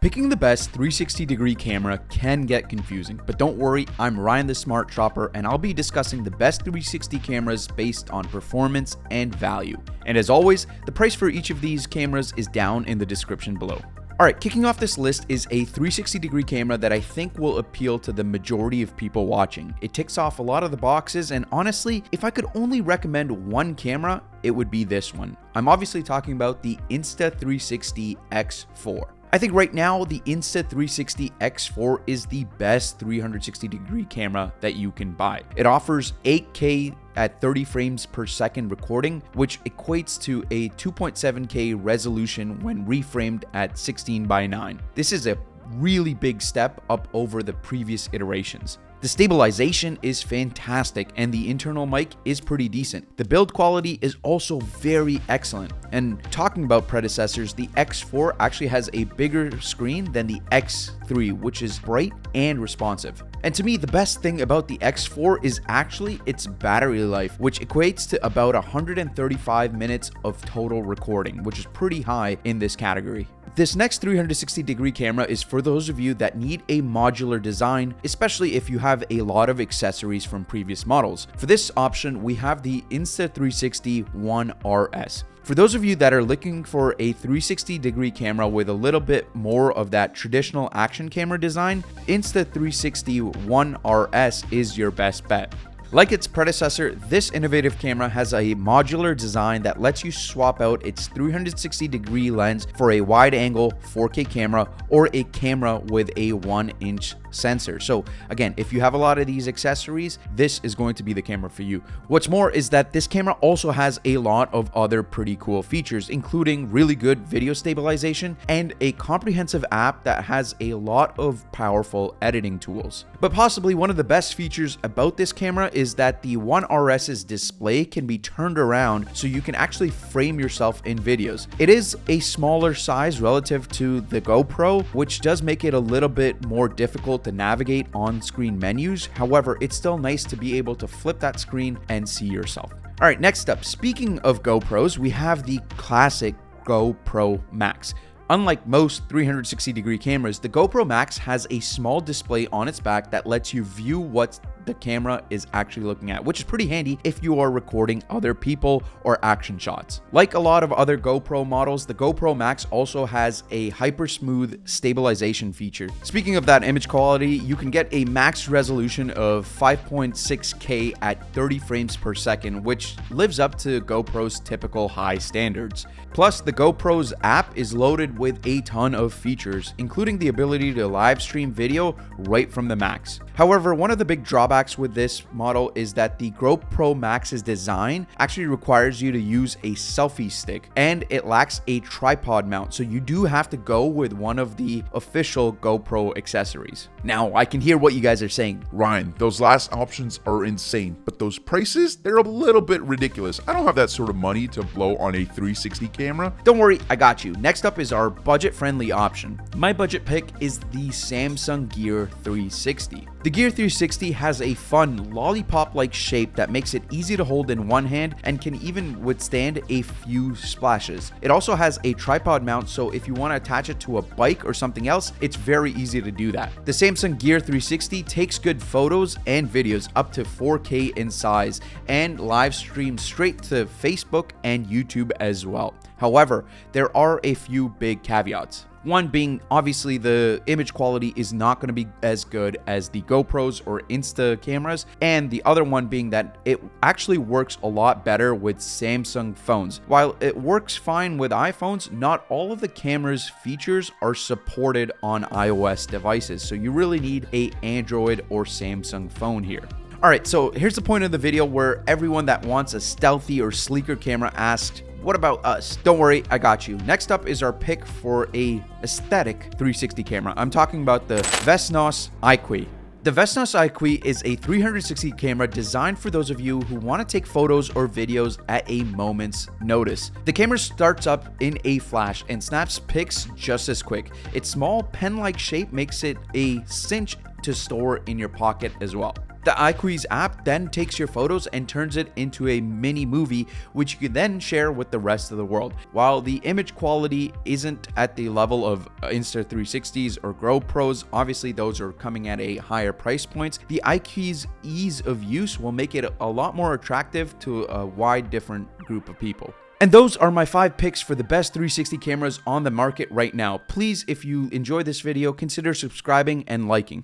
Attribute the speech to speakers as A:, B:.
A: Picking the best 360-degree camera can get confusing, but don't worry, I'm Ryan the Smart Shopper and I'll be discussing the best 360 cameras based on performance and value. And as always, the price for each of these cameras is down in the description below. Alright, kicking off this list is a 360-degree camera that I think will appeal to the majority of people watching. It ticks off a lot of the boxes, and honestly, if I could only recommend one camera, it would be this one. I'm obviously talking about the Insta360 X4. I think right now the Insta360 X4 is the best 360-degree camera that you can buy. It offers 8K at 30 frames per second recording, which equates to a 2.7K resolution when reframed at 16:9. This is a really big step up over the previous iterations. The stabilization is fantastic and the internal mic is pretty decent. The build quality is also very excellent. And talking about predecessors, the X4 actually has a bigger screen than the X3, which is bright and responsive. And to me, the best thing about the X4 is actually its battery life, which equates to about 135 minutes of total recording, which is pretty high in this category. This next 360-degree camera is for those of you that need a modular design, especially if you have a lot of accessories from previous models. For this option, we have the Insta360 One RS. For those of you that are looking for a 360-degree camera with a little bit more of that traditional action camera design, Insta360 One RS is your best bet. Like its predecessor, this innovative camera has a modular design that lets you swap out its 360-degree lens for a wide-angle 4K camera or a camera with a 1-inch sensor. So again, if you have a lot of these accessories, this is going to be the camera for you. What's more is that this camera also has a lot of other pretty cool features, including really good video stabilization and a comprehensive app that has a lot of powerful editing tools. But possibly one of the best features about this camera is that the One RS's display can be turned around so you can actually frame yourself in videos. It is a smaller size relative to the GoPro, which does make it a little bit more difficult to navigate on-screen menus. However, it's still nice to be able to flip that screen and see yourself. All right, next up, speaking of GoPros, we have the classic GoPro Max. Unlike most 360-degree cameras, the GoPro Max has a small display on its back that lets you view what the camera is actually looking at, which is pretty handy if you are recording other people or action shots. Like a lot of other GoPro models, the GoPro Max also has a hyper smooth stabilization feature. Speaking of that image quality, you can get a max resolution of 5.6K at 30 frames per second, which lives up to GoPro's typical high standards. Plus, the GoPro's app is loaded with a ton of features, including the ability to live stream video right from the Max. However, one of the big drawbacks with this model is that the GoPro Max's design actually requires you to use a selfie stick, and it lacks a tripod mount, so you do have to go with one of the official GoPro accessories. Now, I can hear what you guys are saying.
B: Ryan, those last options are insane, but those prices, they're a little bit ridiculous. I don't have that sort of money to blow on a 360 camera.
A: Don't worry, I got you. Next up is our budget-friendly option. My budget pick is the Samsung Gear 360. The Gear 360 has a fun lollipop-like shape that makes it easy to hold in one hand and can even withstand a few splashes. It also has a tripod mount, so if you want to attach it to a bike or something else, it's very easy to do that. The Samsung Gear 360 takes good photos and videos up to 4K in size and live streams straight to Facebook and YouTube as well. However, there are a few big caveats. One being, obviously, the image quality is not going to be as good as the GoPros or Insta cameras, and the other one being that it actually works a lot better with Samsung phones. While it works fine with iPhones, not all of the camera's features are supported on iOS devices, so you really need an Android or Samsung phone here. Alright, so here's the point of the video where everyone that wants a stealthy or sleeker camera asks, what about us? Don't worry, I got you. Next up is our pick for a aesthetic 360 camera. I'm talking about the Vesos Iqui. The Vesos Iqui is a 360 camera designed for those of you who want to take photos or videos at a moment's notice. The camera starts up in a flash and snaps pics just as quick. Its small pen-like shape makes it a cinch to store in your pocket as well. The Iqui's app then takes your photos and turns it into a mini movie, which you can then share with the rest of the world. While the image quality isn't at the level of Insta360s or GoPros, obviously those are coming at a higher price points, the Iqui's ease of use will make it a lot more attractive to a wide different group of people. And those are my 5 picks for the best 360 cameras on the market right now. Please, if you enjoyed this video, consider subscribing and liking.